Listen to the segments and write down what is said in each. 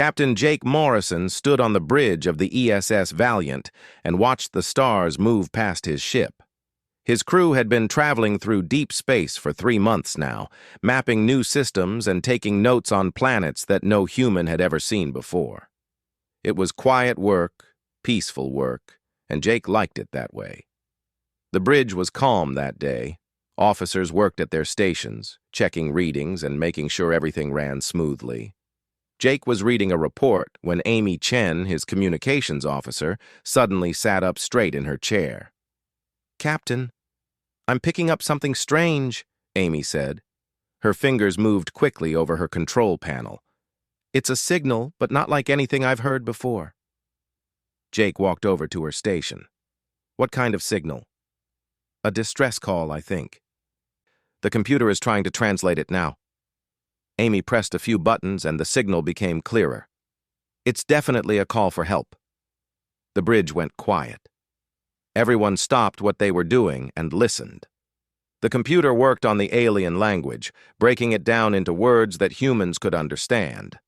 Captain Jake Morrison stood on the bridge of the ESS Valiant and watched the stars move past his ship. His crew had been traveling through deep space for 3 months now, mapping new systems and taking notes on planets that no human had ever seen before. It was quiet work, peaceful work, and Jake liked it that way. The bridge was calm that day. Officers worked at their stations, checking readings and making sure everything ran smoothly. Jake was reading a report when Amy Chen, his communications officer, suddenly sat up straight in her chair. "Captain, I'm picking up something strange," Amy said. Her fingers moved quickly over her control panel. "It's a signal, but not like anything I've heard before." Jake walked over to her station. "What kind of signal?" "A distress call, I think." "The computer is trying to translate it now." Amy pressed a few buttons and the signal became clearer. "It's definitely a call for help." The bridge went quiet. Everyone stopped what they were doing and listened. The computer worked on the alien language, breaking it down into words that humans could understand.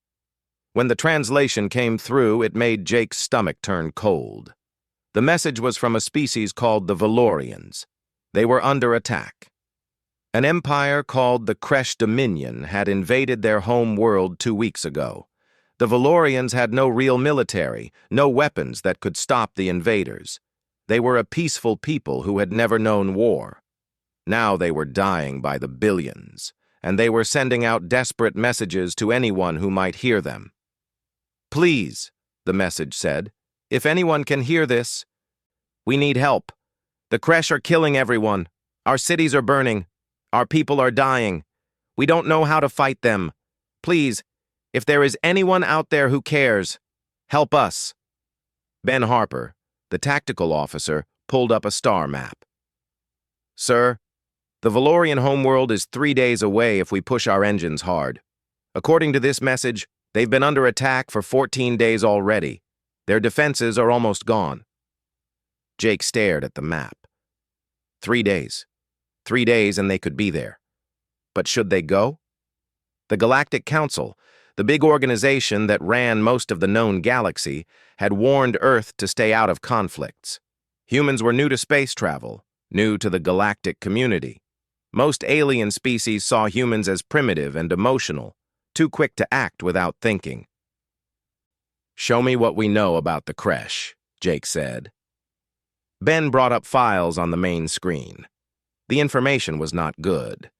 When the translation came through, it made Jake's stomach turn cold. The message was from a species called the Valorians. They were under attack. An empire called the Kresh Dominion had invaded their home world 2 weeks ago. The Valorians had no real military, no weapons that could stop the invaders. They were a peaceful people who had never known war. Now they were dying by the billions, and they were sending out desperate messages to anyone who might hear them. "Please," the message said, "if anyone can hear this, we need help. The Kresh are killing everyone. Our cities are burning. Our people are dying. We don't know how to fight them. Please, if there is anyone out there who cares, help us." Ben Harper, the tactical officer, pulled up a star map. "Sir, the Valorian homeworld is 3 days away if we push our engines hard. According to this message, they've been under attack for 14 days already. Their defenses are almost gone." Jake stared at the map. 3 days. 3 days and they could be there. But should they go? The Galactic Council, the big organization that ran most of the known galaxy, had warned Earth to stay out of conflicts. Humans were new to space travel, new to the galactic community. Most alien species saw humans as primitive and emotional, too quick to act without thinking. "Show me what we know about the Kresh," Jake said. Ben brought up files on the main screen. The information was not good.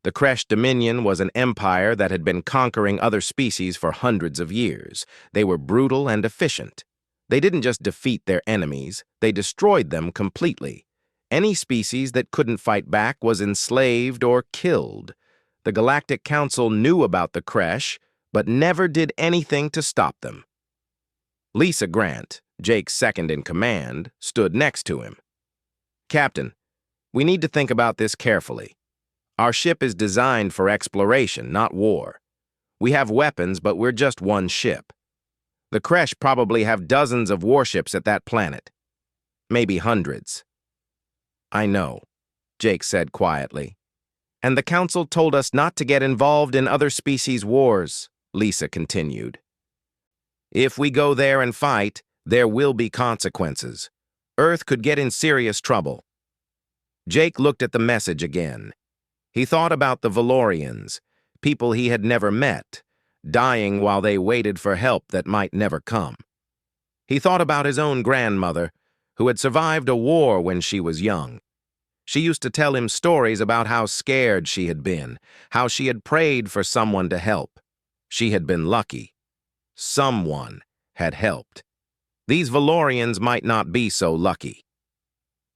The Kresh Dominion was an empire that had been conquering other species for hundreds of years. They were brutal and efficient. They didn't just defeat their enemies, they destroyed them completely. Any species that couldn't fight back was enslaved or killed. The Galactic Council knew about the Kresh, but never did anything to stop them. Lisa Grant, Jake's second-in-command, stood next to him. "Captain, we need to think about this carefully. Our ship is designed for exploration, not war. We have weapons, but we're just one ship. The Kresh probably have dozens of warships at that planet. Maybe hundreds." "I know," Jake said quietly. "And the Council told us not to get involved in other species' wars," Lisa continued. "If we go there and fight, there will be consequences. Earth could get in serious trouble." Jake looked at the message again. He thought about the Valorians, people he had never met, dying while they waited for help that might never come. He thought about his own grandmother, who had survived a war when she was young. She used to tell him stories about how scared she had been, how she had prayed for someone to help. She had been lucky. Someone had helped. These Valorians might not be so lucky.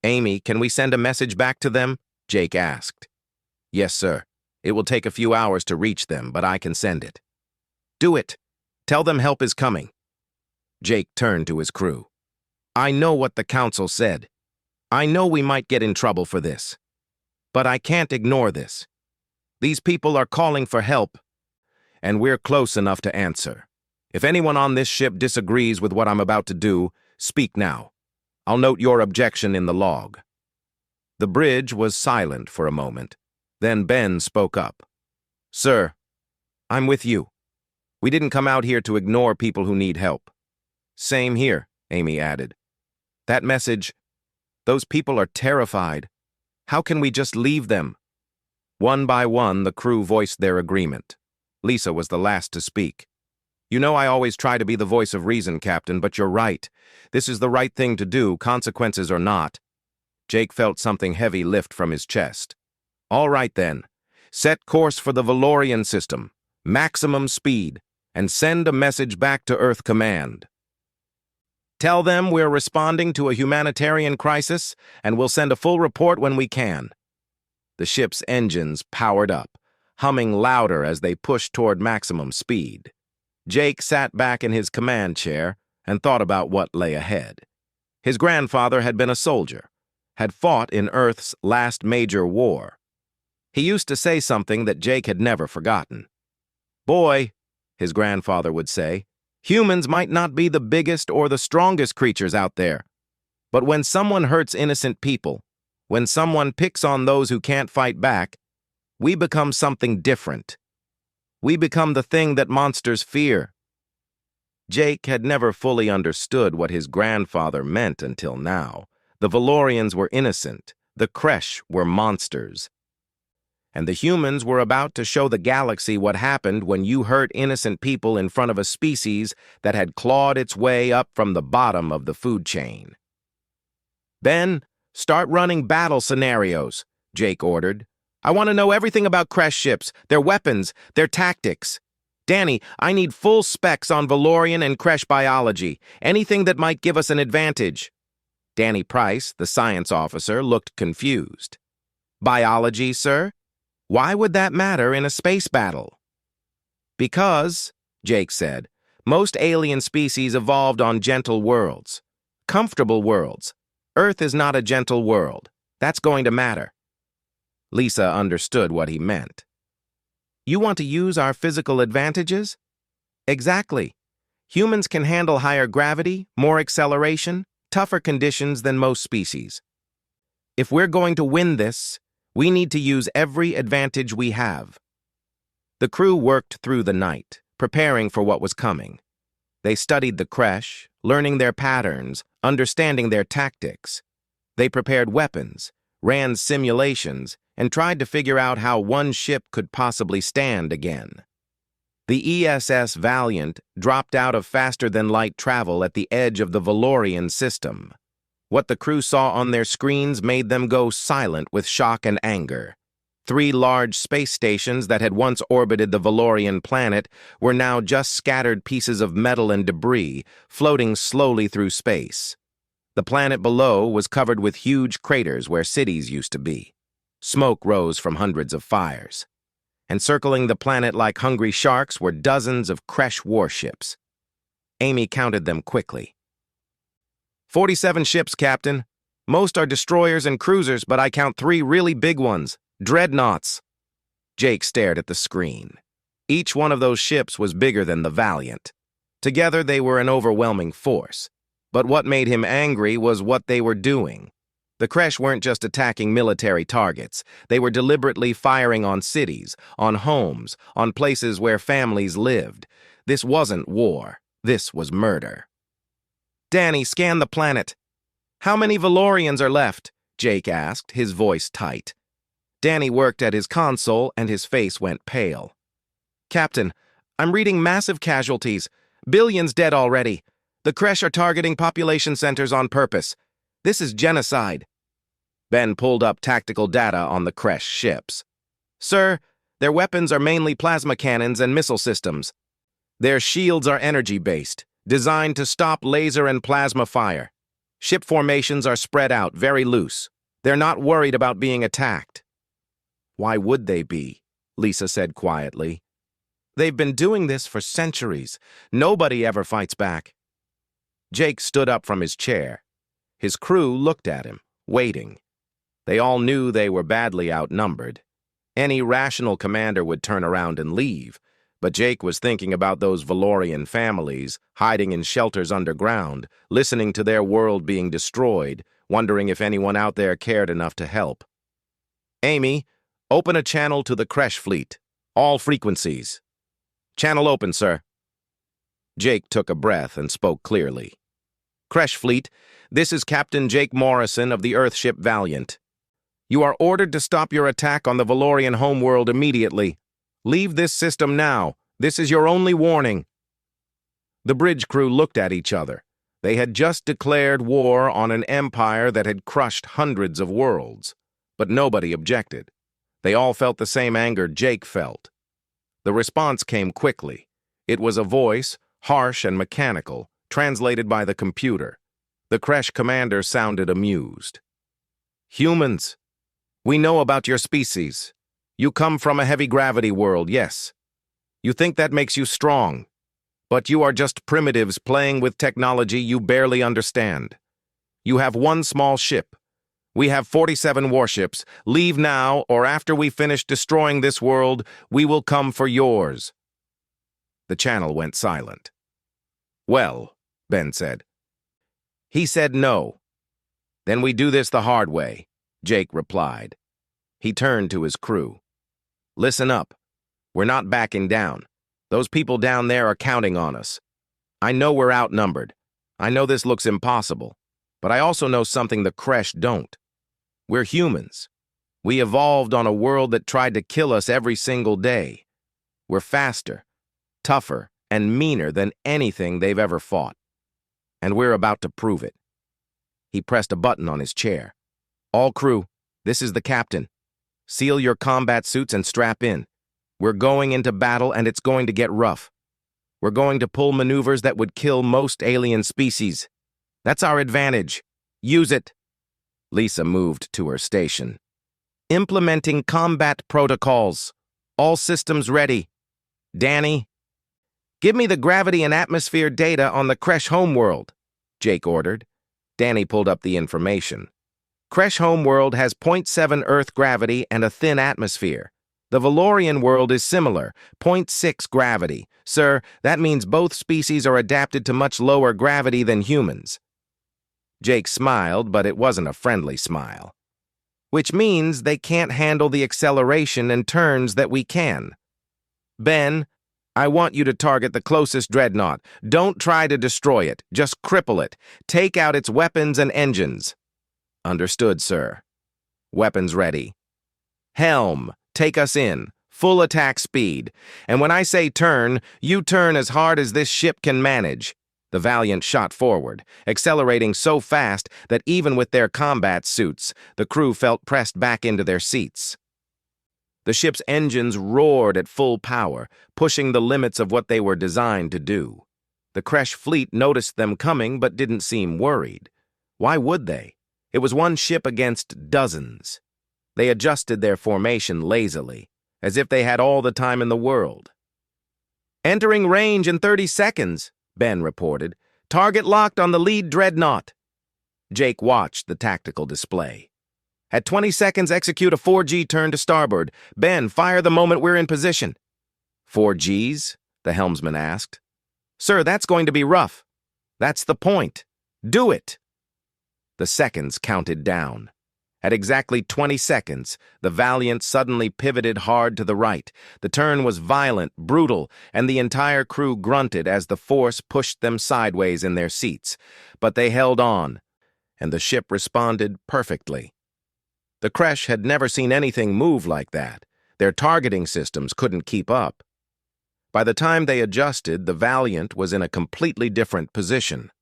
"Amy, can we send a message back to them?" Jake asked. "Yes, sir. It will take a few hours to reach them, but I can send it." "Do it. Tell them help is coming." Jake turned to his crew. "I know what the Council said. I know we might get in trouble for this. But I can't ignore this. These people are calling for help, and we're close enough to answer. If anyone on this ship disagrees with what I'm about to do, speak now. I'll note your objection in the log." The bridge was silent for a moment. Then Ben spoke up. "Sir, I'm with you. We didn't come out here to ignore people who need help. Same here, Amy added. That message, those people are terrified. How can we just leave them? One by one, the crew voiced their agreement. Lisa was the last to speak. You know I always try to be the voice of reason, Captain, but you're right. This is the right thing to do, consequences or not. Jake felt something heavy lift from his chest. All right then. Set course for the Valorian system, maximum speed, and send a message back to Earth Command. Tell them we're responding to a humanitarian crisis, and we'll send a full report when we can. The ship's engines powered up, humming louder as they pushed toward maximum speed. Jake sat back in his command chair and thought about what lay ahead. His grandfather had been a soldier, had fought in Earth's last major war. He used to say something that Jake had never forgotten. Boy, his grandfather would say, humans might not be the biggest or the strongest creatures out there, but when someone hurts innocent people, when someone picks on those who can't fight back, we become something different. We become the thing that monsters fear. Jake had never fully understood what his grandfather meant until now. The Valorians were innocent, the Kresh were monsters. And the humans were about to show the galaxy what happened when you hurt innocent people in front of a species that had clawed its way up from the bottom of the food chain. Ben, start running battle scenarios, Jake ordered. I want to know everything about Kresh ships, their weapons, their tactics. Danny, I need full specs on Valorian and Kresh biology, anything that might give us an advantage. Danny Price, the science officer, looked confused. Biology, sir? Why would that matter in a space battle? Because, Jake said, most alien species evolved on gentle worlds. Comfortable worlds. Earth is not a gentle world. That's going to matter. Lisa understood what he meant. You want to use our physical advantages? Exactly. Humans can handle higher gravity, more acceleration, tougher conditions than most species. If we're going to win this, we need to use every advantage we have. The crew worked through the night, preparing for what was coming. They studied the Kresh, learning their patterns, understanding their tactics. They prepared weapons, ran simulations, and tried to figure out how one ship could possibly stand again. The ESS Valiant dropped out of faster-than-light travel at the edge of the Valorian system. What the crew saw on their screens made them go silent with shock and anger. 3 large space stations that had once orbited the Valorian planet were now just scattered pieces of metal and debris floating slowly through space. The planet below was covered with huge craters where cities used to be. Smoke rose from hundreds of fires. And circling the planet like hungry sharks were dozens of Kresh warships. Amy counted them quickly. 47 ships, Captain. Most are destroyers and cruisers, but I count 3 really big ones. Dreadnoughts. Jake stared at the screen. Each one of those ships was bigger than the Valiant. Together they were an overwhelming force. But what made him angry was what they were doing. The Kresh weren't just attacking military targets. They were deliberately firing on cities, on homes, on places where families lived. This wasn't war. This was murder. Danny, scan the planet. How many Valorians are left? Jake asked, his voice tight. Danny worked at his console and his face went pale. Captain, I'm reading massive casualties. Billions dead already. The Kresh are targeting population centers on purpose. This is genocide. Ben pulled up tactical data on the Kresh ships. Sir, their weapons are mainly plasma cannons and missile systems. Their shields are energy-based, designed to stop laser and plasma fire. Ship formations are spread out, very loose. They're not worried about being attacked. Why would they be? Lisa said quietly. They've been doing this for centuries. Nobody ever fights back. Jake stood up from his chair. His crew looked at him, waiting. They all knew they were badly outnumbered. Any rational commander would turn around and leave, but Jake was thinking about those Valorian families, hiding in shelters underground, listening to their world being destroyed, wondering if anyone out there cared enough to help. Amy, open a channel to the Kresh fleet. All frequencies. Channel open, sir. Jake took a breath and spoke clearly. "Kresh Fleet, this is Captain Jake Morrison of the Earthship Valiant. You are ordered to stop your attack on the Valorian homeworld immediately. Leave this system now. This is your only warning." The bridge crew looked at each other. They had just declared war on an empire that had crushed hundreds of worlds. But nobody objected. They all felt the same anger Jake felt. The response came quickly. It was a voice, harsh and mechanical, translated by the computer. The Kresh commander sounded amused. "Humans, we know about your species. You come from a heavy gravity world, yes. You think that makes you strong. But you are just primitives playing with technology you barely understand. You have one small ship. We have 47 warships. Leave now, or after we finish destroying this world, we will come for yours." The channel went silent. "Well," Ben said. "He said no." "Then we do this the hard way," Jake replied. He turned to his crew. "Listen up. We're not backing down. Those people down there are counting on us. I know we're outnumbered. I know this looks impossible. But I also know something the Kresh don't. We're humans. We evolved on a world that tried to kill us every single day. We're faster, tougher, and meaner than anything they've ever fought. And we're about to prove it." He pressed a button on his chair. "All crew, this is the captain. Seal your combat suits and strap in. We're going into battle, and it's going to get rough. We're going to pull maneuvers that would kill most alien species. That's our advantage. Use it." Lisa moved to her station. "Implementing combat protocols. All systems ready. Danny, give me the gravity and atmosphere data on the Kresh homeworld," Jake ordered. Danny pulled up the information. "Kresh homeworld has 0.7 Earth gravity and a thin atmosphere. The Valorian world is similar, 0.6 gravity. Sir, that means both species are adapted to much lower gravity than humans." Jake smiled, but it wasn't a friendly smile. "Which means they can't handle the acceleration and turns that we can. Ben, I want you to target the closest dreadnought. Don't try to destroy it, just cripple it. Take out its weapons and engines." "Understood, sir." "Weapons ready. Helm, take us in. Full attack speed. And when I say turn, you turn as hard as this ship can manage." The Valiant shot forward, accelerating so fast that even with their combat suits, the crew felt pressed back into their seats. The ship's engines roared at full power, pushing the limits of what they were designed to do. The Kresh fleet noticed them coming but didn't seem worried. Why would they? It was one ship against dozens. They adjusted their formation lazily, as if they had all the time in the world. "Entering range in 30 seconds, Ben reported. "Target locked on the lead dreadnought." Jake watched the tactical display. "At 20 seconds, execute a 4G turn to starboard. Ben, fire the moment we're in position." "4Gs?" the helmsman asked. "Sir, that's going to be rough." "That's the point. Do it." The seconds counted down. At exactly 20 seconds, the Valiant suddenly pivoted hard to the right. The turn was violent, brutal, and the entire crew grunted as the force pushed them sideways in their seats. But they held on, and the ship responded perfectly. The Kresh had never seen anything move like that. Their targeting systems couldn't keep up. By the time they adjusted, the Valiant was in a completely different position.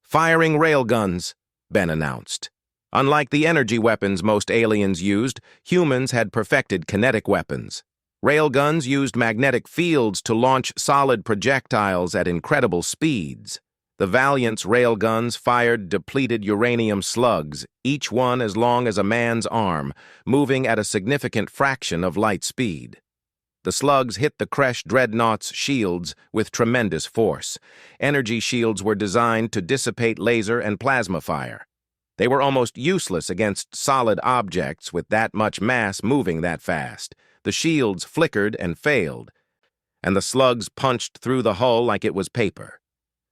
"Firing railguns," Ben announced. Unlike the energy weapons most aliens used, humans had perfected kinetic weapons. Railguns used magnetic fields to launch solid projectiles at incredible speeds. The Valiant's railguns fired depleted uranium slugs, each one as long as a man's arm, moving at a significant fraction of light speed. The slugs hit the Kresh dreadnought's shields with tremendous force. Energy shields were designed to dissipate laser and plasma fire. They were almost useless against solid objects with that much mass moving that fast. The shields flickered and failed, and the slugs punched through the hull like it was paper.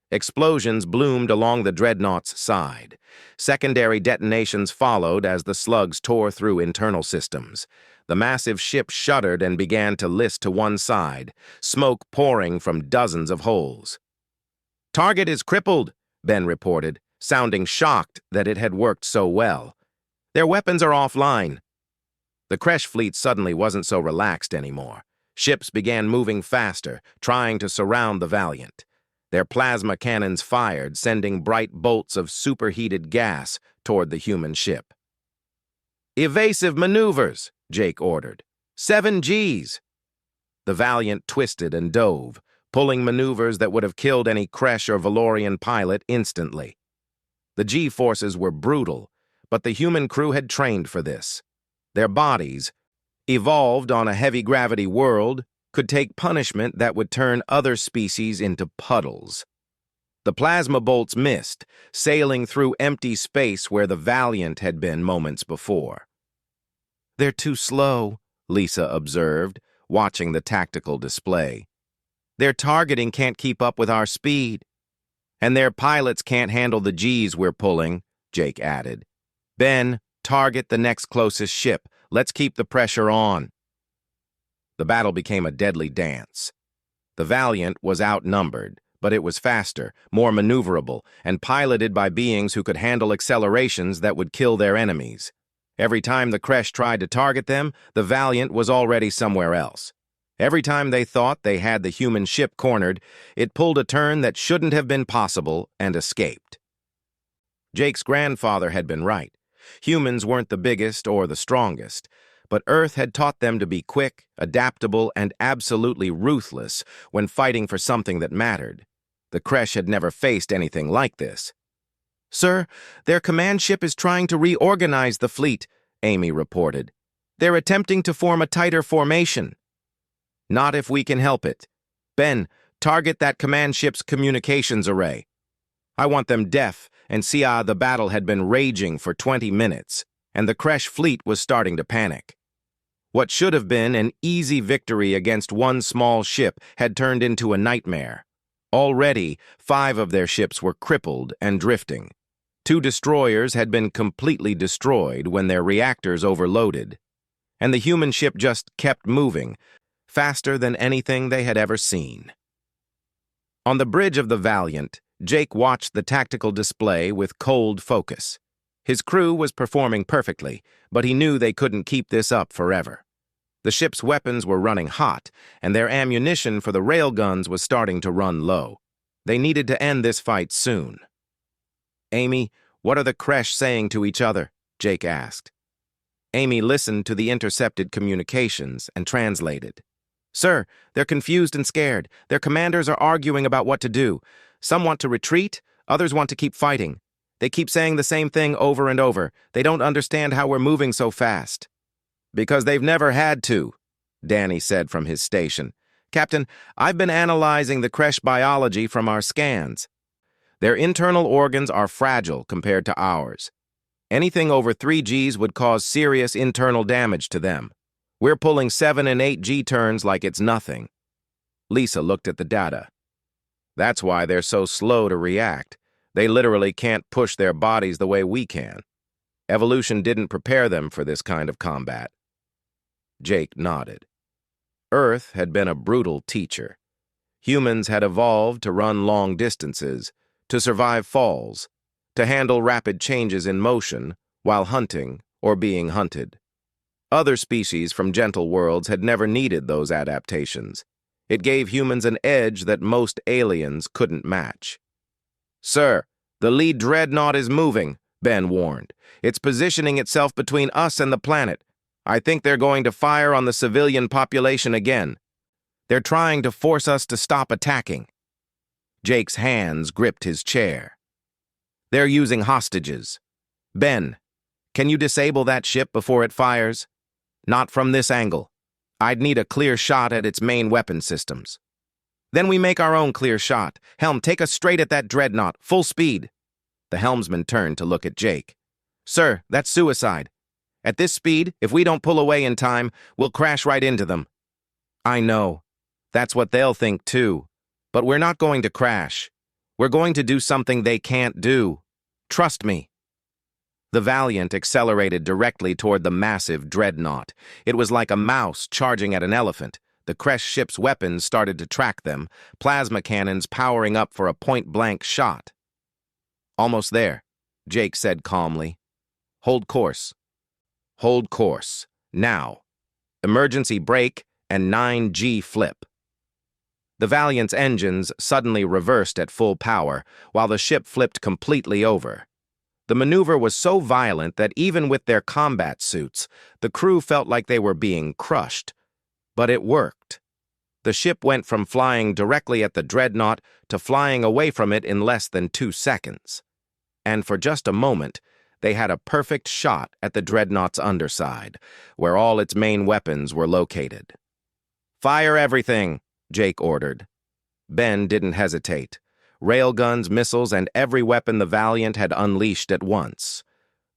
Explosions bloomed along the dreadnought's side. Secondary detonations followed as the slugs tore through internal systems. The massive ship shuddered and began to list to one side, smoke pouring from dozens of holes. Target is crippled, Ben reported, sounding shocked that it had worked so well. Their weapons are offline. The Kresh fleet suddenly wasn't so relaxed anymore. Ships began moving faster, trying to surround the Valiant. Their plasma cannons fired, sending bright bolts of superheated gas toward the human ship. "Evasive maneuvers," Jake ordered. 7 Gs. The Valiant twisted and dove, pulling maneuvers that would have killed any Kresh or Valorian pilot instantly. The G-forces were brutal, but the human crew had trained for this. Their bodies, evolved on a heavy-gravity world, could take punishment that would turn other species into puddles. The plasma bolts missed, sailing through empty space where the Valiant had been moments before. "They're too slow," Lisa observed, watching the tactical display. "Their targeting can't keep up with our speed. And their pilots can't handle the Gs we're pulling," Jake added. "Ben, target the next closest ship. Let's keep the pressure on." The battle became a deadly dance. The Valiant was outnumbered, but it was faster, more maneuverable, and piloted by beings who could handle accelerations that would kill their enemies. Every time the Kresh tried to target them, the Valiant was already somewhere else. Every time they thought they had the human ship cornered, it pulled a turn that shouldn't have been possible and escaped. Jake's grandfather had been right. Humans weren't the biggest or the strongest, but Earth had taught them to be quick, adaptable, and absolutely ruthless when fighting for something that mattered. The Kresh had never faced anything like this. "Sir, their command ship is trying to reorganize the fleet," Amy reported. "They're attempting to form a tighter formation." "Not if we can help it. Ben, target that command ship's communications array. I want them deaf and see the battle had been raging for 20 minutes, and the Kresh fleet was starting to panic. What should have been an easy victory against one small ship had turned into a nightmare. Already, 5 of their ships were crippled and drifting. 2 destroyers had been completely destroyed when their reactors overloaded. And the human ship just kept moving, faster than anything they had ever seen. On the bridge of the Valiant, Jake watched the tactical display with cold focus. His crew was performing perfectly, but he knew they couldn't keep this up forever. The ship's weapons were running hot, and their ammunition for the railguns was starting to run low. They needed to end this fight soon. "Amy, what are the Kresh saying to each other?" Jake asked. Amy listened to the intercepted communications and translated. "Sir, they're confused and scared. Their commanders are arguing about what to do. Some want to retreat, others want to keep fighting. They keep saying the same thing over and over. They don't understand how we're moving so fast." "Because they've never had to," Danny said from his station. "Captain, I've been analyzing the Kresh biology from our scans. Their internal organs are fragile compared to ours. Anything over 3 Gs would cause serious internal damage to them. We're pulling 7 and 8 G turns like it's nothing." Lisa looked at the data. "That's why they're so slow to react. They literally can't push their bodies the way we can. Evolution didn't prepare them for this kind of combat." Jake nodded. Earth had been a brutal teacher. Humans had evolved to run long distances, to survive falls, to handle rapid changes in motion while hunting or being hunted. Other species from gentle worlds had never needed those adaptations. It gave humans an edge that most aliens couldn't match. "Sir, the lead dreadnought is moving," Ben warned. "It's positioning itself between us and the planet. I think they're going to fire on the civilian population again. They're trying to force us to stop attacking." Jake's hands gripped his chair. "They're using hostages. Ben, can you disable that ship before it fires? Not from this angle. I'd need a clear shot at its main weapon systems." "Then we make our own clear shot. Helm, take us straight at that dreadnought, full speed." The helmsman turned to look at Jake. "Sir, that's suicide. At this speed, if we don't pull away in time, we'll crash right into them." "I know. That's what they'll think too. But we're not going to crash. We're going to do something they can't do. Trust me." The Valiant accelerated directly toward the massive dreadnought. It was like a mouse charging at an elephant. The Kresh ship's weapons started to track them, plasma cannons powering up for a point-blank shot. "Almost there," Jake said calmly. "Hold course. Hold course. Now. Emergency brake and 9G flip." The Valiant's engines suddenly reversed at full power, while the ship flipped completely over. The maneuver was so violent that even with their combat suits, the crew felt like they were being crushed. But it worked. The ship went from flying directly at the dreadnought to flying away from it in less than 2 seconds. And for just a moment, they had a perfect shot at the dreadnought's underside, where all its main weapons were located. "Fire everything," Jake ordered. Ben didn't hesitate. Railguns, missiles, and every weapon the Valiant had unleashed at once.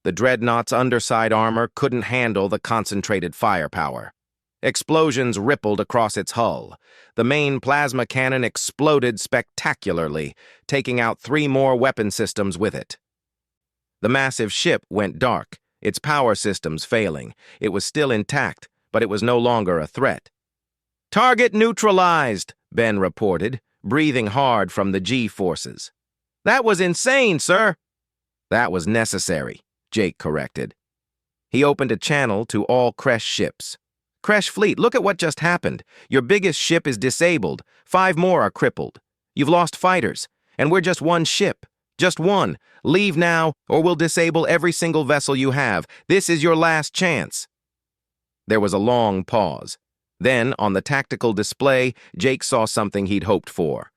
The dreadnought's underside armor couldn't handle the concentrated firepower. Explosions rippled across its hull. The main plasma cannon exploded spectacularly, taking out 3 more weapon systems with it. The massive ship went dark, its power systems failing. It was still intact, but it was no longer a threat. "Target neutralized," Ben reported, breathing hard from the G-forces. "That was insane, sir." "That was necessary," Jake corrected. He opened a channel to all Kresh ships. "Kresh fleet, look at what just happened. Your biggest ship is disabled. 5 more are crippled. You've lost fighters, and we're just one ship. Just one. Leave now, or we'll disable every single vessel you have. This is your last chance." There was a long pause. Then, on the tactical display, Jake saw something he'd hoped for.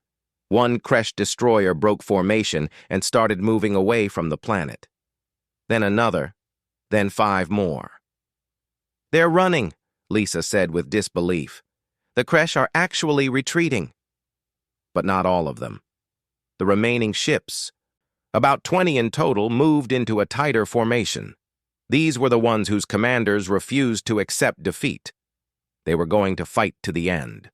One Kresh destroyer broke formation and started moving away from the planet. Then another. Then 5 more. "They're running," Lisa said with disbelief. "The Kresh are actually retreating." But not all of them. The remaining ships, about 20 in total, moved into a tighter formation. These were the ones whose commanders refused to accept defeat. They were going to fight to the end.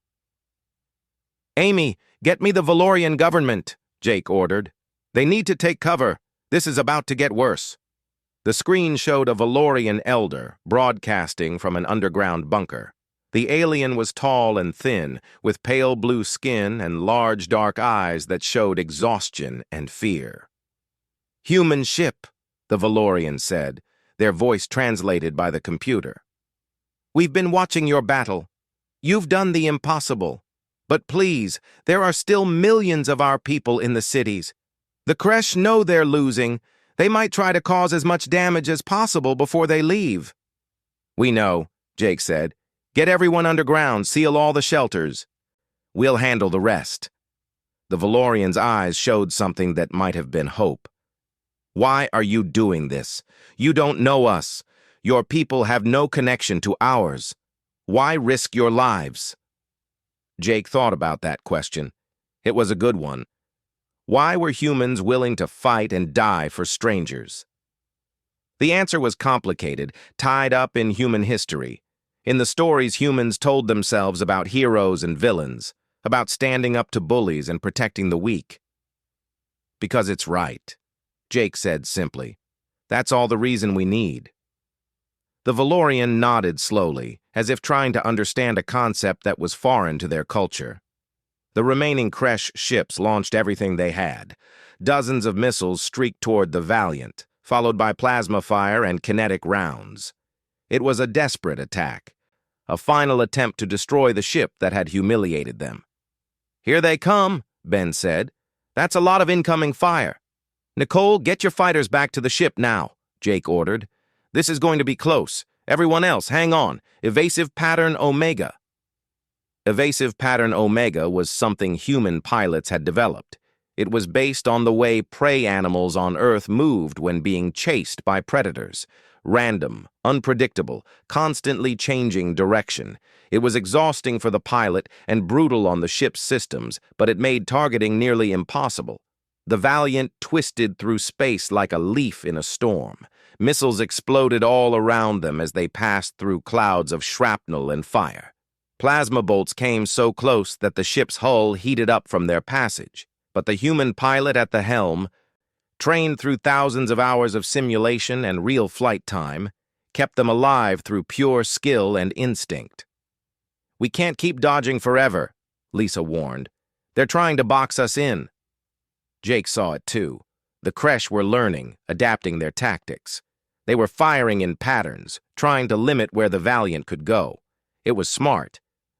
"Amy, get me the Valorian government," Jake ordered. "They need to take cover. This is about to get worse." The screen showed a Valorian elder broadcasting from an underground bunker. The alien was tall and thin, with pale blue skin and large dark eyes that showed exhaustion and fear. "Human ship," the Valorian said, their voice translated by the computer. "We've been watching your battle. You've done the impossible. But please, there are still millions of our people in the cities. The Kresh know they're losing. They might try to cause as much damage as possible before they leave." "We know," Jake said. "Get everyone underground, seal all the shelters. We'll handle the rest." The Valorian's eyes showed something that might have been hope. "Why are you doing this? You don't know us. Your people have no connection to ours. Why risk your lives?" Jake thought about that question. It was a good one. Why were humans willing to fight and die for strangers? The answer was complicated, tied up in human history. In the stories, humans told themselves about heroes and villains, about standing up to bullies and protecting the weak. "Because it's right," Jake said simply. "That's all the reason we need." The Valorian nodded slowly, as if trying to understand a concept that was foreign to their culture. The remaining Kresh ships launched everything they had. Dozens of missiles streaked toward the Valiant, followed by plasma fire and kinetic rounds. It was a desperate attack, a final attempt to destroy the ship that had humiliated them. "Here they come," Ben said. "That's a lot of incoming fire." "Nicole, get your fighters back to the ship now," Jake ordered. "This is going to be close. Everyone else, hang on. Evasive pattern Omega." Evasive pattern Omega was something human pilots had developed. It was based on the way prey animals on Earth moved when being chased by predators. Random, unpredictable, constantly changing direction. It was exhausting for the pilot and brutal on the ship's systems, but it made targeting nearly impossible. The Valiant twisted through space like a leaf in a storm. Missiles exploded all around them as they passed through clouds of shrapnel and fire. Plasma bolts came so close that the ship's hull heated up from their passage. But the human pilot at the helm, trained through thousands of hours of simulation and real flight time, kept them alive through pure skill and instinct. We can't keep dodging forever, Lisa warned. They're trying to box us in. Jake saw it too. The Kresh were learning, adapting their tactics. They were firing in patterns, trying to limit where the Valiant could go. It was smart.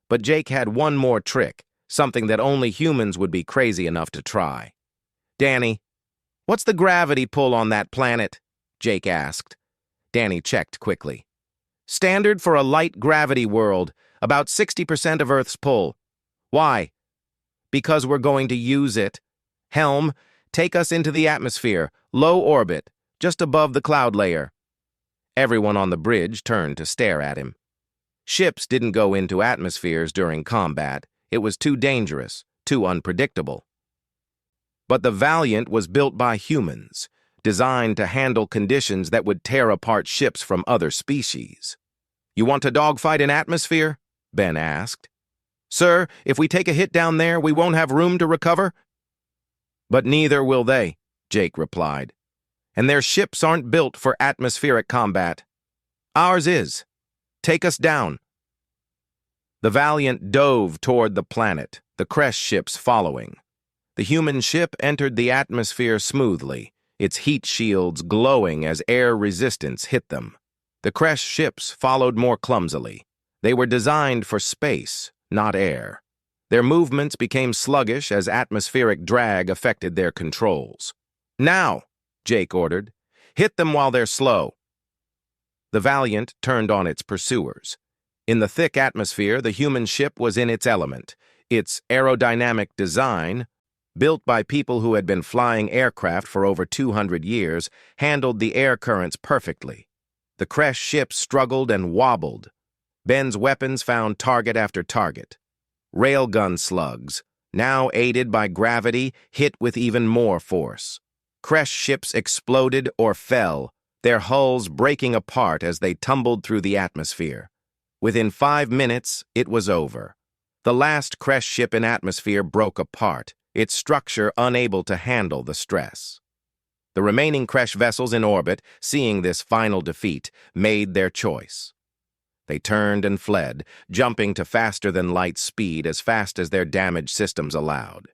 But Jake had one more trick, something that only humans would be crazy enough to try. Danny, what's the gravity pull on that planet? Jake asked. Danny checked quickly. Standard for a light gravity world, about 60% of Earth's pull. Why? Because we're going to use it. Helm, take us into the atmosphere, low orbit, just above the cloud layer. Everyone on the bridge turned to stare at him. Ships didn't go into atmospheres during combat. It was too dangerous, too unpredictable. But the Valiant was built by humans, designed to handle conditions that would tear apart ships from other species. You want to dogfight in atmosphere? Ben asked. Sir, if we take a hit down there, we won't have room to recover? But neither will they, Jake replied. And their ships aren't built for atmospheric combat. Ours is. Take us down. The Valiant dove toward the planet, the Kresh ships following. The human ship entered the atmosphere smoothly, its heat shields glowing as air resistance hit them. The Kresh ships followed more clumsily. They were designed for space, not air. Their movements became sluggish as atmospheric drag affected their controls. Now, Jake ordered, hit them while they're slow. The Valiant turned on its pursuers. In the thick atmosphere, the human ship was in its element. Its aerodynamic design, built by people who had been flying aircraft for over 200 years, handled the air currents perfectly. The Kresh ship struggled and wobbled. Ben's weapons found target after target. Railgun slugs, now aided by gravity, hit with even more force. Kresh ships exploded or fell, their hulls breaking apart as they tumbled through the atmosphere. Within 5 minutes, it was over. The last Kresh ship in atmosphere broke apart, its structure unable to handle the stress. The remaining Kresh vessels in orbit, seeing this final defeat, made their choice. They turned and fled, jumping to faster-than-light speed as fast as their damaged systems allowed.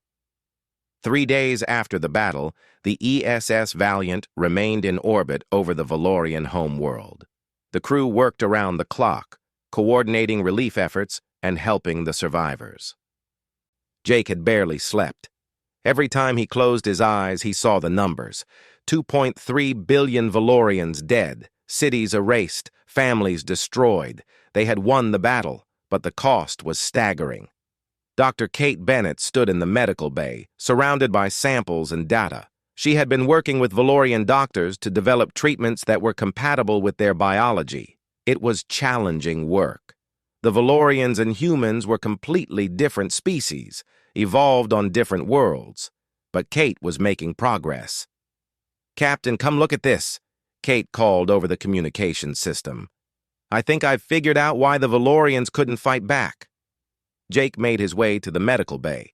3 days after the battle, the ESS Valiant remained in orbit over the Valorian homeworld. The crew worked around the clock, coordinating relief efforts and helping the survivors. Jake had barely slept. Every time he closed his eyes, he saw the numbers. 2.3 billion Valorians dead, cities erased, families destroyed. They had won the battle, but the cost was staggering. Dr. Kate Bennett stood in the medical bay, surrounded by samples and data. She had been working with Valorian doctors to develop treatments that were compatible with their biology. It was challenging work. The Valorians and humans were completely different species, evolved on different worlds. But Kate was making progress. Captain, come look at this, Kate called over the communication system. I think I've figured out why the Valorians couldn't fight back. Jake made his way to the medical bay.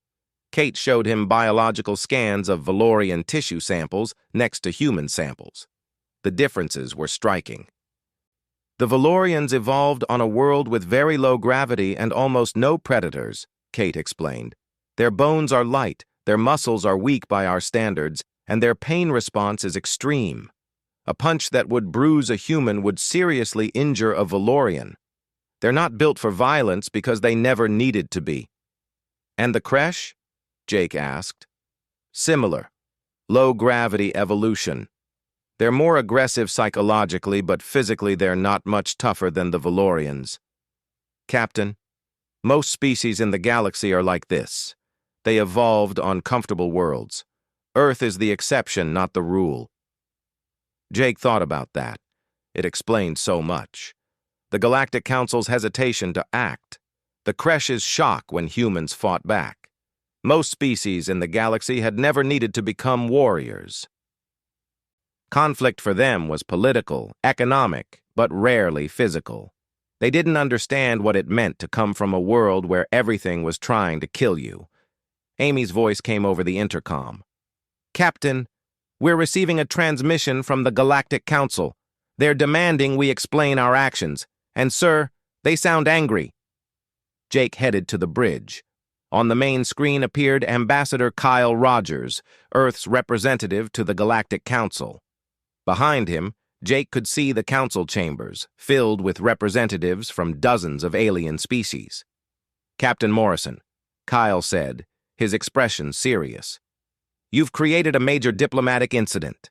Kate showed him biological scans of Valorian tissue samples next to human samples. The differences were striking. The Valorians evolved on a world with very low gravity and almost no predators, Kate explained. Their bones are light, their muscles are weak by our standards, and their pain response is extreme. A punch that would bruise a human would seriously injure a Valorian. They're not built for violence because they never needed to be. And the Kresh? Jake asked. Similar. Low-gravity evolution. They're more aggressive psychologically, but physically they're not much tougher than the Valorians. Captain, most species in the galaxy are like this. They evolved on comfortable worlds. Earth is the exception, not the rule. Jake thought about that. It explained so much. The Galactic Council's hesitation to act. The Kresh's shock when humans fought back. Most species in the galaxy had never needed to become warriors. Conflict for them was political, economic, but rarely physical. They didn't understand what it meant to come from a world where everything was trying to kill you. Amy's voice came over the intercom. Captain, we're receiving a transmission from the Galactic Council. They're demanding we explain our actions. And, sir, they sound angry. Jake headed to the bridge. On the main screen appeared Ambassador Kyle Rogers, Earth's representative to the Galactic Council. Behind him, Jake could see the council chambers, filled with representatives from dozens of alien species. "Captain Morrison," Kyle said, his expression serious. "You've created a major diplomatic incident.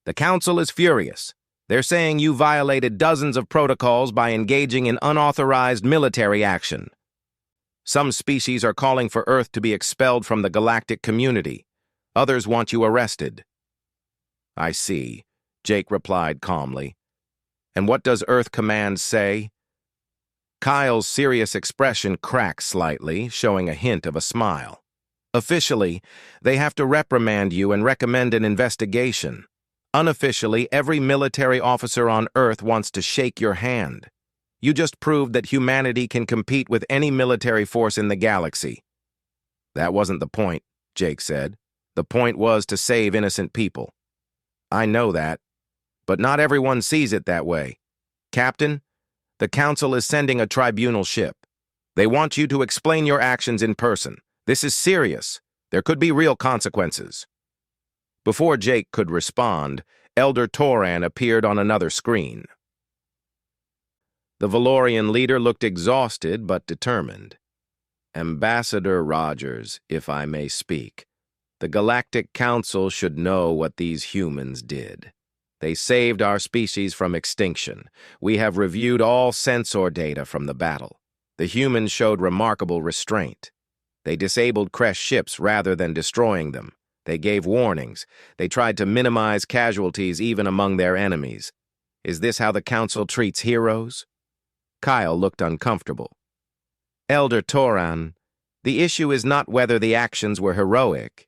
The council is furious. They're saying you violated dozens of protocols by engaging in unauthorized military action. Some species are calling for Earth to be expelled from the galactic community. Others want you arrested." "I see," Jake replied calmly. "And what does Earth Command say?" Kyle's serious expression cracked slightly, showing a hint of a smile. "Officially, they have to reprimand you and recommend an investigation. Unofficially, every military officer on Earth wants to shake your hand. You just proved that humanity can compete with any military force in the galaxy." "That wasn't the point," Jake said. "The point was to save innocent people." "I know that, but not everyone sees it that way. Captain, the Council is sending a tribunal ship. They want you to explain your actions in person. This is serious. There could be real consequences." Before Jake could respond, Elder Toran appeared on another screen. The Valorian leader looked exhausted but determined. "Ambassador Rogers, if I may speak, the Galactic Council should know what these humans did. They saved our species from extinction. We have reviewed all sensor data from the battle. The humans showed remarkable restraint. They disabled Kresh ships rather than destroying them. They gave warnings. They tried to minimize casualties even among their enemies. Is this how the Council treats heroes?" Kyle looked uncomfortable. "Elder Toran, the issue is not whether the actions were heroic.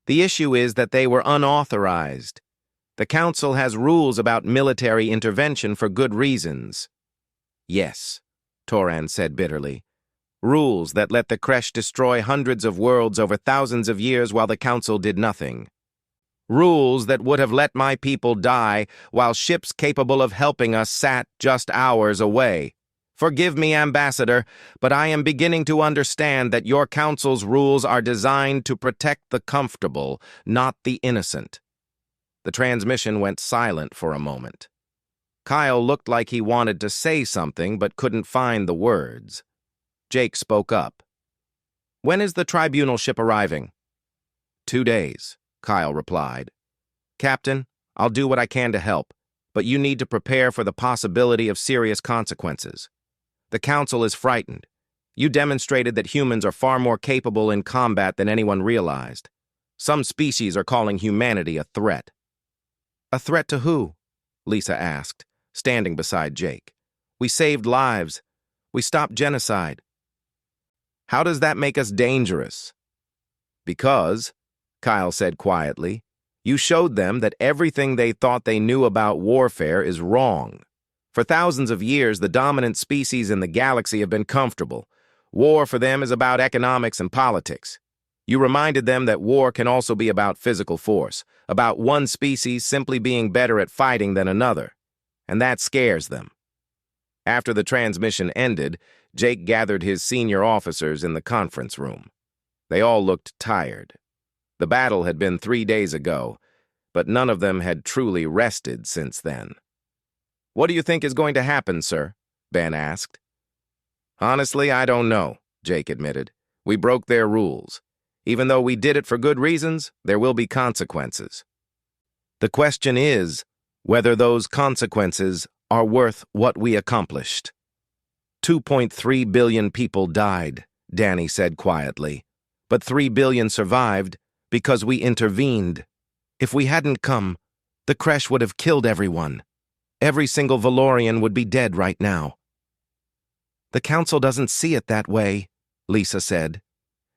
The issue is that they were unauthorized. The Council has rules about military intervention for good reasons." "Yes," Toran said bitterly. "Rules that let the Kresh destroy hundreds of worlds over thousands of years while the Council did nothing. Rules that would have let my people die while ships capable of helping us sat just hours away. Forgive me, Ambassador, but I am beginning to understand that your Council's rules are designed to protect the comfortable, not the innocent." The transmission went silent for a moment. Kyle looked like he wanted to say something but couldn't find the words. Jake spoke up. "When is the tribunal ship arriving?" 2 days, Kyle replied. "Captain, I'll do what I can to help, but you need to prepare for the possibility of serious consequences. The Council is frightened. You demonstrated that humans are far more capable in combat than anyone realized. Some species are calling humanity a threat." "A threat to who?" Lisa asked, standing beside Jake. "We saved lives. We stopped genocide." "How does that make us dangerous?" "Because," Kyle said quietly, "you showed them that everything they thought they knew about warfare is wrong. For thousands of years, the dominant species in the galaxy have been comfortable. War for them is about economics and politics. You reminded them that war can also be about physical force, about one species simply being better at fighting than another. And that scares them." After the transmission ended, Jake gathered his senior officers in the conference room. They all looked tired. The battle had been 3 days ago, but none of them had truly rested since then. "What do you think is going to happen, sir?" Ben asked. "Honestly, I don't know," Jake admitted. "We broke their rules. Even though we did it for good reasons, there will be consequences. The question is whether those consequences are worth what we accomplished." 2.3 billion people died, Danny said quietly. "But 3 billion survived because we intervened. If we hadn't come, the Kresh would have killed everyone. Every single Valorian would be dead right now." "The Council doesn't see it that way," Lisa said.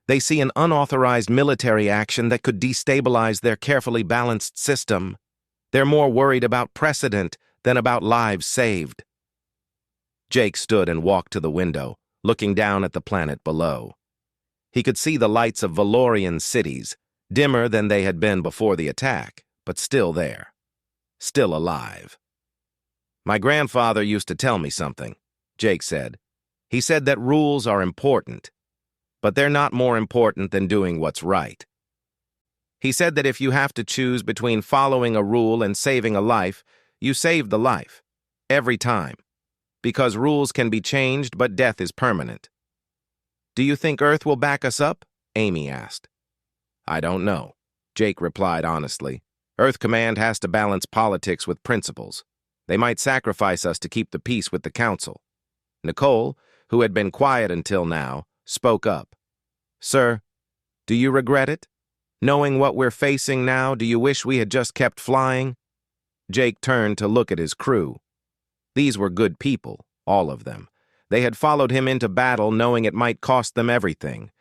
"They see an unauthorized military action that could destabilize their carefully balanced system. They're more worried about precedent than about lives saved." Jake stood and walked to the window, looking down at the planet below. He could see the lights of Valorian cities, dimmer than they had been before the attack, but still there. Still alive. "My grandfather used to tell me something," Jake said. He said that rules are important, but they're not more important than doing what's right. He said that if you have to choose between following a rule and saving a life, you save the life. Every time. Because rules can be changed, but death is permanent. Do you think Earth will back us up? Amy asked. I don't know, Jake replied honestly. Earth Command has to balance politics with principles. They might sacrifice us to keep the peace with the Council. Nicole, who had been quiet until now, spoke up. Sir, do you regret it? Knowing what we're facing now, do you wish we had just kept flying? Jake turned to look at his crew. These were good people, all of them. They had followed him into battle knowing it might cost them everything.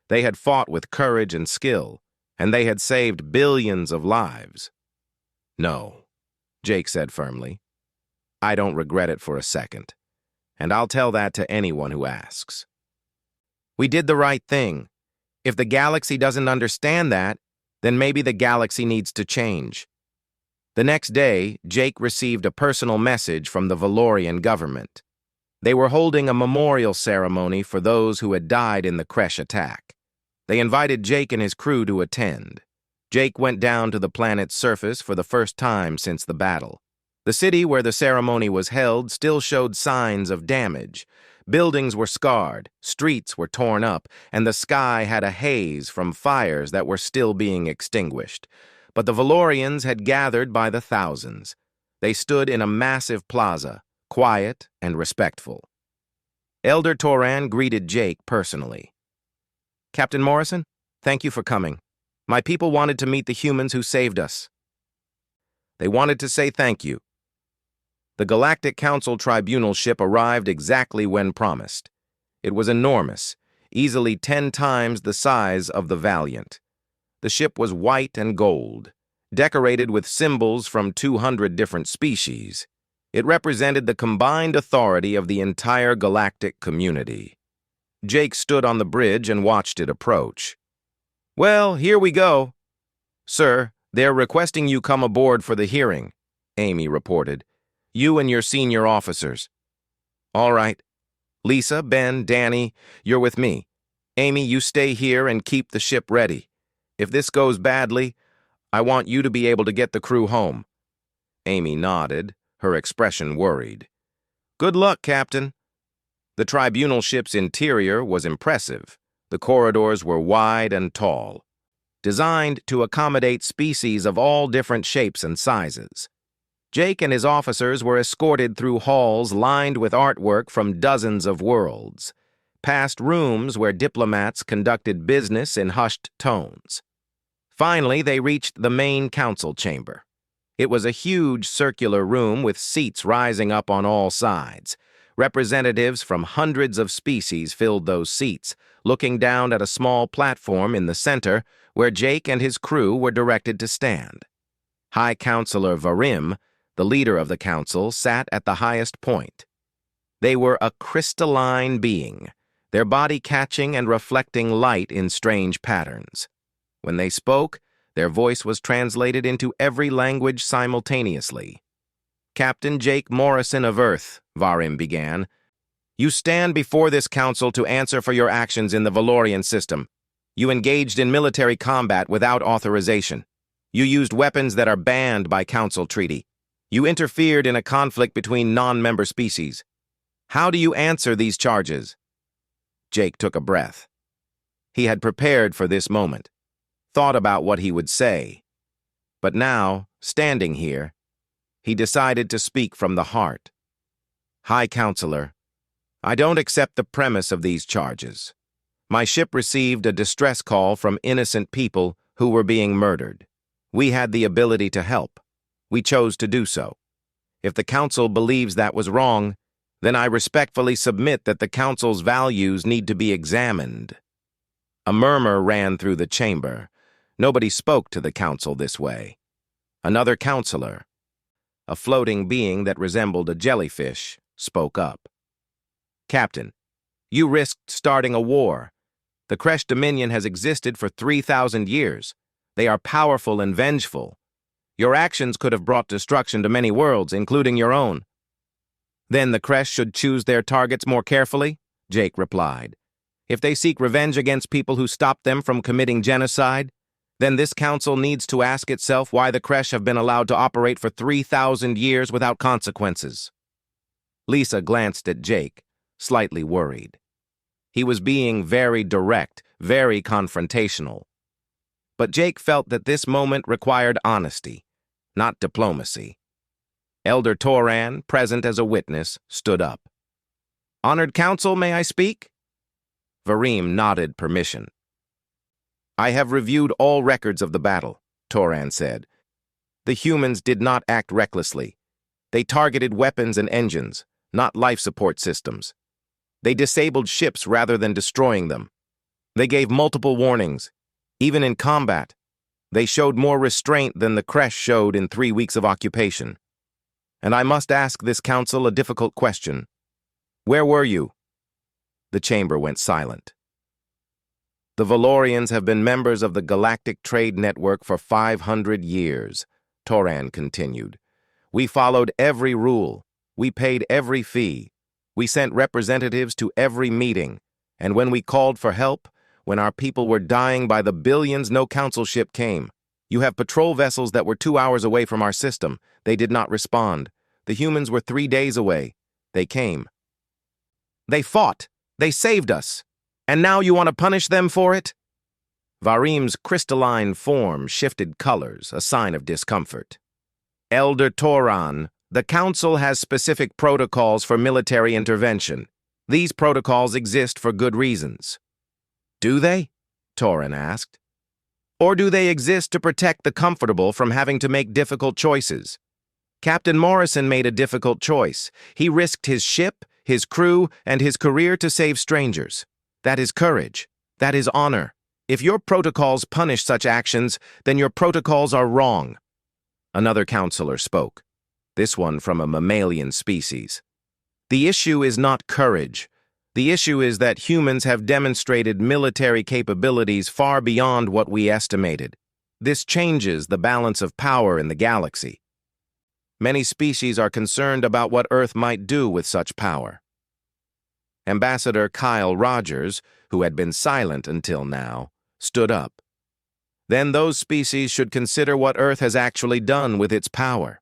They had fought with courage and skill, and they had saved billions of lives. No, Jake said firmly. I don't regret it for a second, and I'll tell that to anyone who asks. We did the right thing. If the galaxy doesn't understand that, then maybe the galaxy needs to change. The next day, Jake received a personal message from the Valorian government. They were holding a memorial ceremony for those who had died in the Kresh attack. They invited Jake and his crew to attend. Jake went down to the planet's surface for the first time since the battle. The city where the ceremony was held still showed signs of damage. Buildings were scarred, streets were torn up, and the sky had a haze from fires that were still being extinguished. But the Valorians had gathered by the thousands. They stood in a massive plaza, quiet and respectful. Elder Toran greeted Jake personally. Captain Morrison, thank you for coming. My people wanted to meet the humans who saved us. They wanted to say thank you. The Galactic Council Tribunal ship arrived exactly when promised. It was enormous, easily 10 times the size of the Valiant. The ship was white and gold, decorated with symbols from 200 different species. It represented the combined authority of the entire galactic community. Jake stood on the bridge and watched it approach. Well, here we go. Sir, they're requesting you come aboard for the hearing, Amy reported. You and your senior officers. All right. Lisa, Ben, Danny, you're with me. Amy, you stay here and keep the ship ready. If this goes badly, I want you to be able to get the crew home. Amy nodded, her expression worried. Good luck, Captain. The tribunal ship's interior was impressive. The corridors were wide and tall, designed to accommodate species of all different shapes and sizes. Jake and his officers were escorted through halls lined with artwork from dozens of worlds, past rooms where diplomats conducted business in hushed tones. Finally, they reached the main council chamber. It was a huge circular room with seats rising up on all sides. Representatives from hundreds of species filled those seats, looking down at a small platform in the center where Jake and his crew were directed to stand. High Counselor Varim, the leader of the council, sat at the highest point. They were a crystalline being, their body catching and reflecting light in strange patterns. When they spoke, their voice was translated into every language simultaneously. Captain Jake Morrison of Earth, Varim began, you stand before this council to answer for your actions in the Valorian system. You engaged in military combat without authorization. You used weapons that are banned by council treaty. You interfered in a conflict between non-member species. How do you answer these charges? Jake took a breath. He had prepared for this moment, thought about what he would say. But now, standing here, he decided to speak from the heart. High Counselor, I don't accept the premise of these charges. My ship received a distress call from innocent people who were being murdered. We had the ability to help. We chose to do so. If the Council believes that was wrong, then I respectfully submit that the Council's values need to be examined. A murmur ran through the chamber. Nobody spoke to the Council this way. Another counselor, a floating being that resembled a jellyfish, spoke up. Captain, you risked starting a war. The Kresh Dominion has existed for 3,000 years. They are powerful and vengeful. Your actions could have brought destruction to many worlds, including your own. Then the Kresh should choose their targets more carefully, Jake replied. If they seek revenge against people who stopped them from committing genocide, then this council needs to ask itself why the Kresh have been allowed to operate for 3,000 years without consequences. Lisa glanced at Jake, slightly worried. He was being very direct, very confrontational. But Jake felt that this moment required honesty, not diplomacy. Elder Toran, present as a witness, stood up. "Honored Council, may I speak?" Varim nodded permission. "I have reviewed all records of the battle," Toran said. "The humans did not act recklessly. They targeted weapons and engines, not life support systems. They disabled ships rather than destroying them. They gave multiple warnings. Even in combat, they showed more restraint than the Kresh showed in 3 weeks of occupation. And I must ask this council a difficult question. Where were you?" The chamber went silent. "The Valorians have been members of the Galactic Trade Network for 500 years, Toran continued. "We followed every rule. We paid every fee. We sent representatives to every meeting. And when we called for help, when our people were dying by the billions, no council ship came. You have patrol vessels that were 2 hours away from our system. They did not respond. The humans were 3 days away. They came. They fought. They saved us. And now you want to punish them for it?" Varim's crystalline form shifted colors, a sign of discomfort. "Elder Toran, the Council has specific protocols for military intervention. These protocols exist for good reasons." "Do they?" Toran asked. "Or do they exist to protect the comfortable from having to make difficult choices? Captain Morrison made a difficult choice. He risked his ship, his crew, and his career to save strangers. That is courage. That is honor. If your protocols punish such actions, then your protocols are wrong." Another counselor spoke, this one from a mammalian species. "The issue is not courage. The issue is that humans have demonstrated military capabilities far beyond what we estimated. This changes the balance of power in the galaxy. Many species are concerned about what Earth might do with such power." Ambassador Kyle Rogers, who had been silent until now, stood up. "Then those species should consider what Earth has actually done with its power.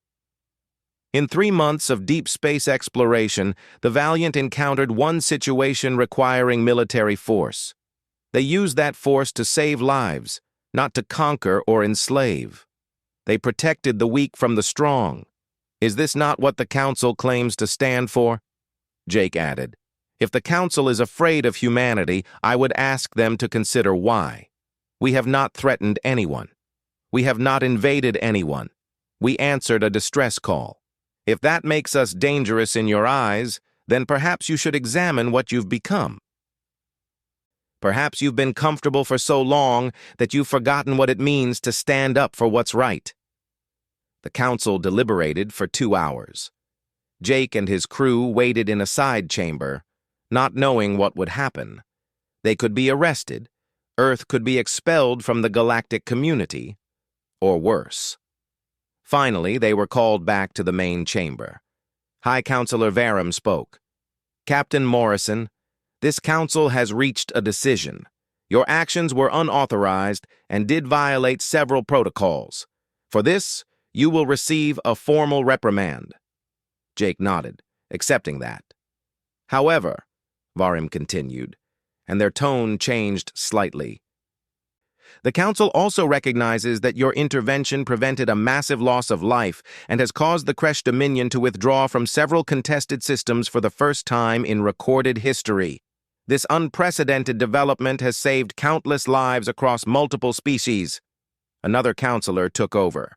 In 3 months of deep space exploration, the Valiant encountered one situation requiring military force. They used that force to save lives, not to conquer or enslave. They protected the weak from the strong. Is this not what the Council claims to stand for?" Jake added, "If the Council is afraid of humanity, I would ask them to consider why. We have not threatened anyone. We have not invaded anyone. We answered a distress call. If that makes us dangerous in your eyes, then perhaps you should examine what you've become. Perhaps you've been comfortable for so long that you've forgotten what it means to stand up for what's right." The council deliberated for 2 hours. Jake and his crew waited in a side chamber, not knowing what would happen. They could be arrested. Earth could be expelled from the galactic community, or worse. Finally, they were called back to the main chamber. High Counselor Varum spoke. "Captain Morrison, this council has reached a decision. Your actions were unauthorized and did violate several protocols. For this, you will receive a formal reprimand." Jake nodded, accepting that. "However," Varum continued, and their tone changed slightly, "the Council also recognizes that your intervention prevented a massive loss of life and has caused the Kresh Dominion to withdraw from several contested systems for the first time in recorded history. This unprecedented development has saved countless lives across multiple species." Another counselor took over.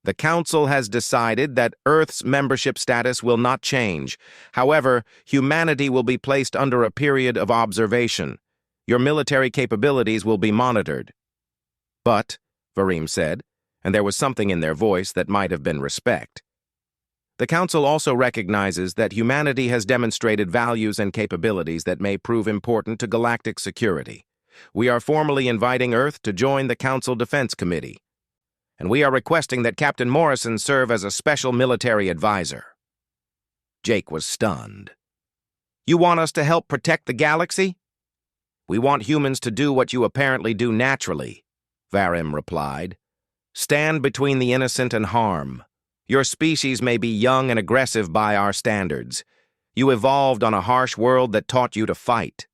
"The Council has decided that Earth's membership status will not change. However, humanity will be placed under a period of observation. Your military capabilities will be monitored." "But," Varim said, and there was something in their voice that might have been respect, "the Council also recognizes that humanity has demonstrated values and capabilities that may prove important to galactic security. We are formally inviting Earth to join the Council Defense Committee, and we are requesting that Captain Morrison serve as a special military advisor." Jake was stunned. You want us to help protect the galaxy? We want humans to do what you apparently do naturally, Varim replied. Stand between the innocent and harm. Your species may be young and aggressive by our standards. You evolved on a harsh world that taught you to fight.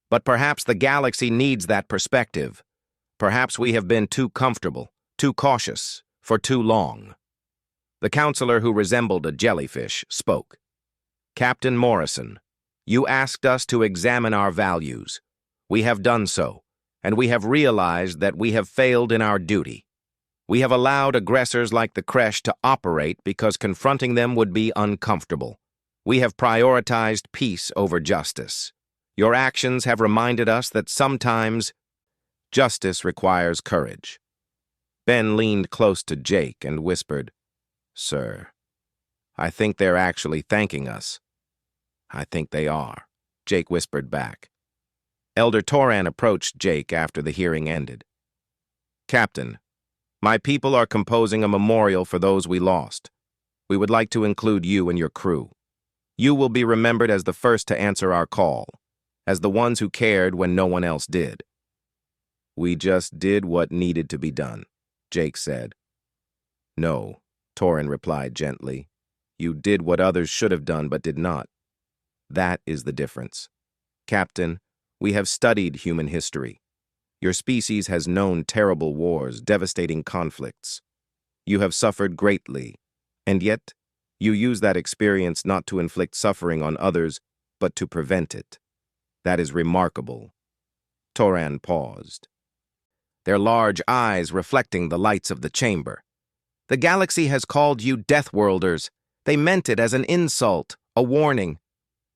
But perhaps the galaxy needs that perspective. Perhaps we have been too comfortable, too cautious, for too long. The counselor, who resembled a jellyfish, spoke. Captain Morrison, you asked us to examine our values. We have done so, and we have realized that we have failed in our duty. We have allowed aggressors like the Kresh to operate because confronting them would be uncomfortable. We have prioritized peace over justice. Your actions have reminded us that sometimes justice requires courage. Ben leaned close to Jake and whispered, Sir, I think they're actually thanking us. I think they are, Jake whispered back. Elder Toran approached Jake after the hearing ended. Captain, my people are composing a memorial for those we lost. We would like to include you and your crew. You will be remembered as the first to answer our call, as the ones who cared when no one else did. We just did what needed to be done, Jake said. No, Toran replied gently. You did what others should have done but did not. That is the difference. Captain, we have studied human history. Your species has known terrible wars, devastating conflicts. You have suffered greatly, and yet you use that experience not to inflict suffering on others, but to prevent it. That is remarkable. Toran paused, their large eyes reflecting the lights of the chamber. The galaxy has called you Deathworlders. They meant it as an insult, a warning.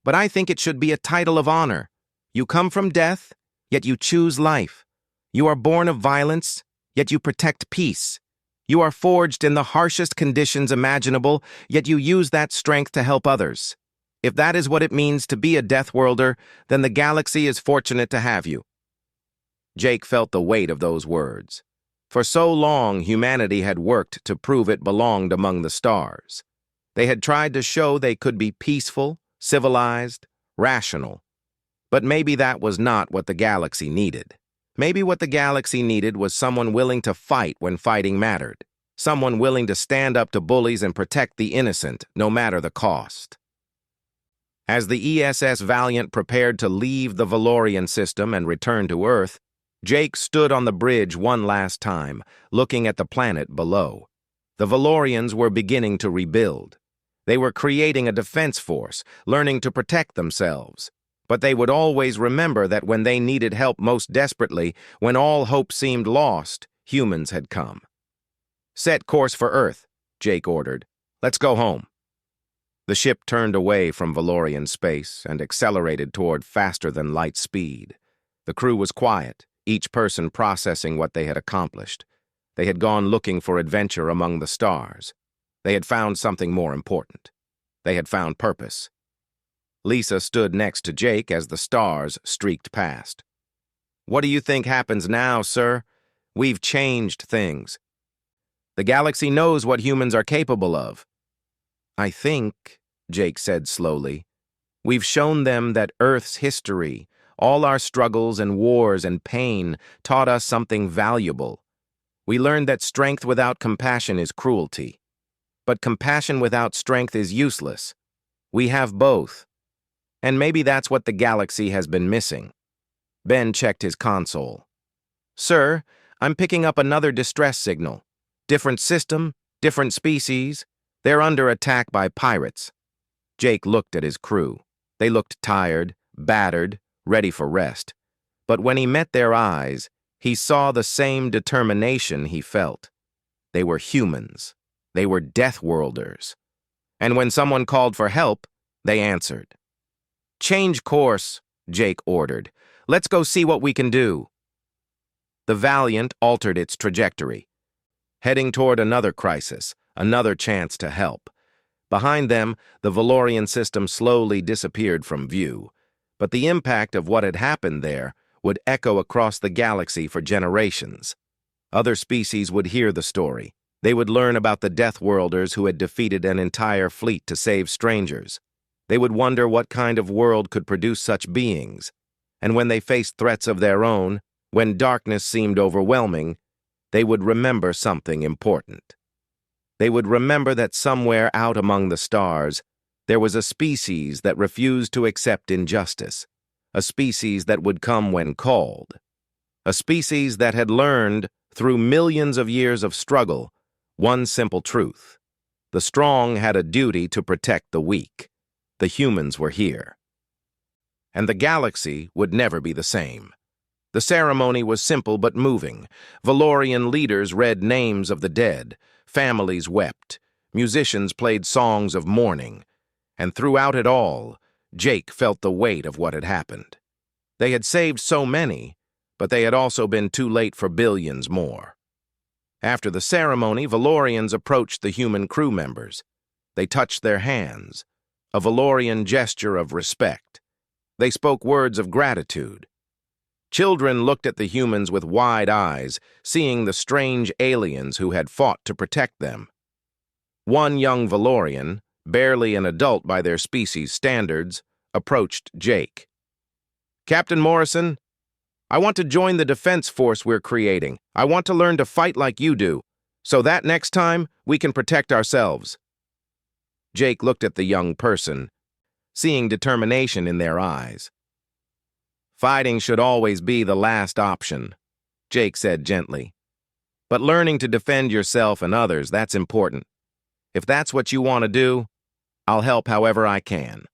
But I think it should be a title of honor. You come from death, yet you choose life. You are born of violence, yet you protect peace. You are forged in the harshest conditions imaginable, yet you use that strength to help others. If that is what it means to be a Deathworlder, then the galaxy is fortunate to have you. Jake felt the weight of those words. For so long, humanity had worked to prove it belonged among the stars. They had tried to show they could be peaceful, civilized, rational. But maybe that was not what the galaxy needed. Maybe what the galaxy needed was someone willing to fight when fighting mattered. Someone willing to stand up to bullies and protect the innocent, no matter the cost. As the ESS Valiant prepared to leave the Valorian system and return to Earth, Jake stood on the bridge one last time, looking at the planet below. The Valorians were beginning to rebuild. They were creating a defense force, learning to protect themselves. But they would always remember that when they needed help most desperately, when all hope seemed lost, humans had come. Set course for Earth, Jake ordered. Let's go home. The ship turned away from Valorian space and accelerated toward faster-than-light speed. The crew was quiet, each person processing what they had accomplished. They had gone looking for adventure among the stars. They had found something more important. They had found purpose. Lisa stood next to Jake as the stars streaked past. What do you think happens now, sir? We've changed things. The galaxy knows what humans are capable of. I think, Jake said slowly, we've shown them that Earth's history, all our struggles and wars and pain, taught us something valuable. We learned that strength without compassion is cruelty. But compassion without strength is useless. We have both. And maybe that's what the galaxy has been missing. Ben checked his console. Sir, I'm picking up another distress signal. Different system, different species. They're under attack by pirates. Jake looked at his crew. They looked tired, battered, ready for rest. But when he met their eyes, he saw the same determination he felt. They were humans. They were Deathworlders. And when someone called for help, they answered. Change course, Jake ordered. Let's go see what we can do. The Valiant altered its trajectory, heading toward another crisis, another chance to help. Behind them, the Valorian system slowly disappeared from view, but the impact of what had happened there would echo across the galaxy for generations. Other species would hear the story. They would learn about the Deathworlders who had defeated an entire fleet to save strangers. They would wonder what kind of world could produce such beings, and when they faced threats of their own, when darkness seemed overwhelming, they would remember something important. They would remember that somewhere out among the stars, there was a species that refused to accept injustice, a species that would come when called, a species that had learned, through millions of years of struggle, one simple truth. The strong had a duty to protect the weak. The humans were here. And the galaxy would never be the same. The ceremony was simple but moving. Valorian leaders read names of the dead. Families wept. Musicians played songs of mourning. And throughout it all, Jake felt the weight of what had happened. They had saved so many, but they had also been too late for billions more. After the ceremony, Valorians approached the human crew members. They touched their hands, a Valorian gesture of respect. They spoke words of gratitude. Children looked at the humans with wide eyes, seeing the strange aliens who had fought to protect them. One young Valorian, barely an adult by their species' standards, approached Jake. "Captain Morrison, I want to join the defense force we're creating. I want to learn to fight like you do, so that next time we can protect ourselves." Jake looked at the young person, seeing determination in their eyes. "Fighting should always be the last option," Jake said gently. "But learning to defend yourself and others, that's important. If that's what you want to do, I'll help however I can."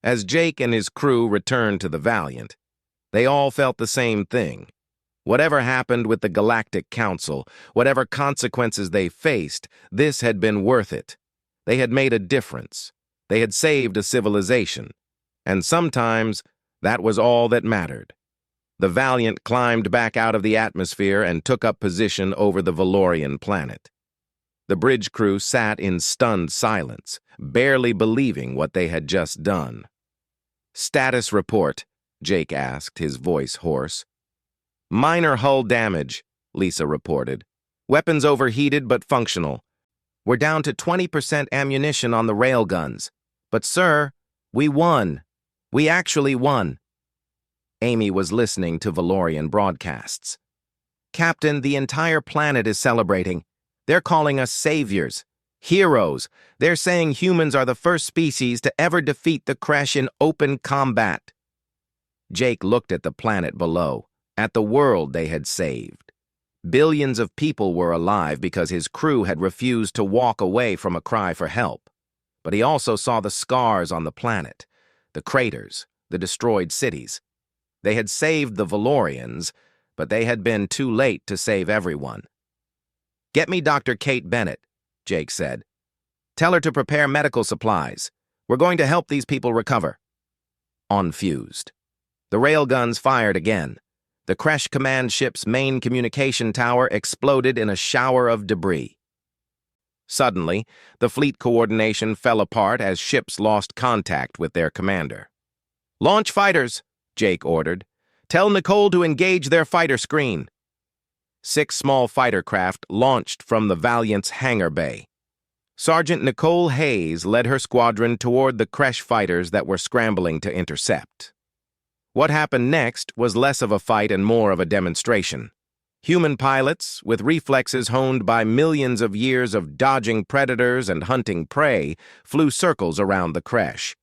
As Jake and his crew returned to the Valiant, they all felt the same thing. Whatever happened with the Galactic Council, whatever consequences they faced, this had been worth it. They had made a difference. They had saved a civilization. And sometimes, that was all that mattered. The Valiant climbed back out of the atmosphere and took up position over the Valorian planet. The bridge crew sat in stunned silence, barely believing what they had just done. "Status report," Jake asked, his voice hoarse. "Minor hull damage," Lisa reported. "Weapons overheated but functional. We're down to 20% ammunition on the railguns. But sir, we won. We actually won." Amy was listening to Valorian broadcasts. "Captain, the entire planet is celebrating. They're calling us saviors, heroes. They're saying humans are the first species to ever defeat the Kresh in open combat." Jake looked at the planet below, at the world they had saved. Billions of people were alive because his crew had refused to walk away from a cry for help. But he also saw the scars on the planet, the craters, the destroyed cities. They had saved the Valorians, but they had been too late to save everyone. "Get me Dr. Kate Bennett," Jake said. "Tell her to prepare medical supplies. We're going to help these people recover." Unfused. The railguns fired again. The Kresh command ship's main communication tower exploded in a shower of debris. Suddenly, the fleet coordination fell apart as ships lost contact with their commander. "Launch fighters," Jake ordered. "Tell Nicole to engage their fighter screen." 6 small fighter craft launched from the Valiant's hangar bay. Sergeant Nicole Hayes led her squadron toward the Kresh fighters that were scrambling to intercept. What happened next was less of a fight and more of a demonstration. Human pilots, with reflexes honed by millions of years of dodging predators and hunting prey, flew circles around the Kresh.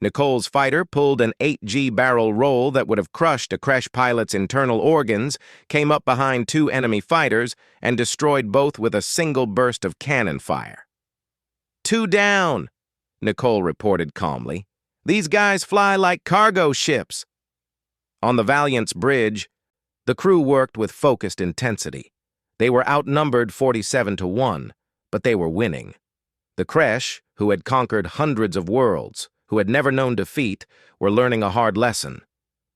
Nicole's fighter pulled an 8G barrel roll that would have crushed a Kresh pilot's internal organs, came up behind 2 enemy fighters, and destroyed both with a single burst of cannon fire. "2 down," Nicole reported calmly. "These guys fly like cargo ships." On the Valiant's bridge, the crew worked with focused intensity. They were outnumbered 47-1, but they were winning. The Kresh, who had conquered hundreds of worlds, who had never known defeat, were learning a hard lesson.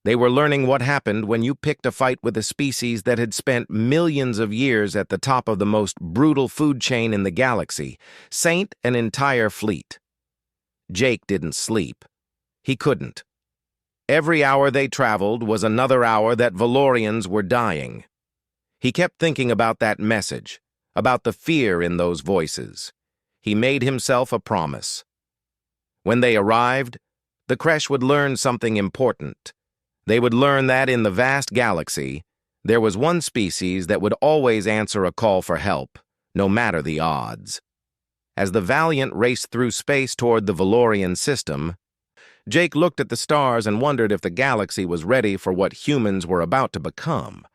They were learning what happened when you picked a fight with a species that had spent millions of years at the top of the most brutal food chain in the galaxy, sank an entire fleet. Jake didn't sleep. He couldn't. Every hour they traveled was another hour that Valorians were dying. He kept thinking about that message, about the fear in those voices. He made himself a promise. When they arrived, the Kresh would learn something important. They would learn that in the vast galaxy, there was one species that would always answer a call for help, no matter the odds. As the Valiant raced through space toward the Valorian system, Jake looked at the stars and wondered if the galaxy was ready for what humans were about to become.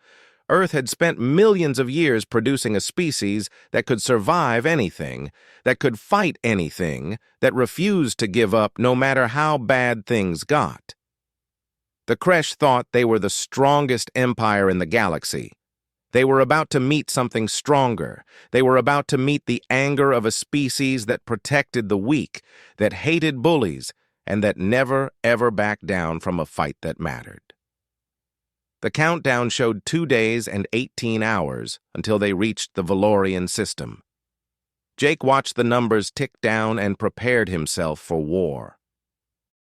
Earth had spent millions of years producing a species that could survive anything, that could fight anything, that refused to give up no matter how bad things got. The Kresh thought they were the strongest empire in the galaxy. They were about to meet something stronger. They were about to meet the anger of a species that protected the weak, that hated bullies, and that never, ever backed down from a fight that mattered. The countdown showed 2 days and 18 hours until they reached the Valorian system. Jake watched the numbers tick down and prepared himself for war.